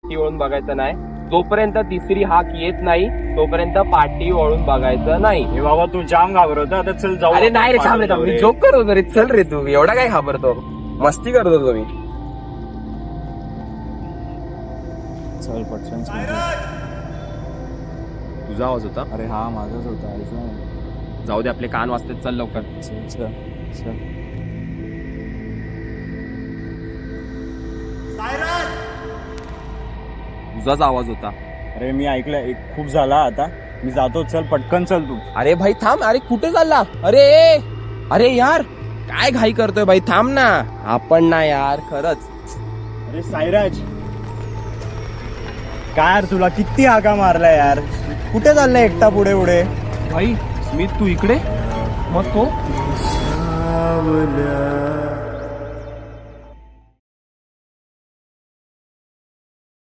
पाठी वळून बघायचं नाही. जोपर्यंत तिसरी हाक येत नाही तोपर्यंत पाठी वळून बघायचं नाही. हे बाबा तू जाम घाबरवतो, आता चल जाऊ. अरे नाही रे, थांब रे थांब, मी जोक करतो रे. चल रे, तू एवढा काय घाबरतो? मस्ती करतो तो मी. चल पटकन. तुझा आवाज होता? अरे हा माझाच होता. ऐकलं जाऊ दे, आपले कान वाजते. चल लवकर. चल. तुझाच आवाज होता. अरे मी ऐकलं, खूप झाला आता. मी जातो, चल पटकन चल तू. अरे भाई थांब. अरे कुठे चालला? अरे अरे यार, काय घाई करतोय भाई? थांब ना. आपण ना यार, खरंच. अरे साईराज, काय यार तुला किती हाका मारला यार? कुठे चाललाय एकटा पुढे पुढे? भाई स्मित, तू इकडे? मग तो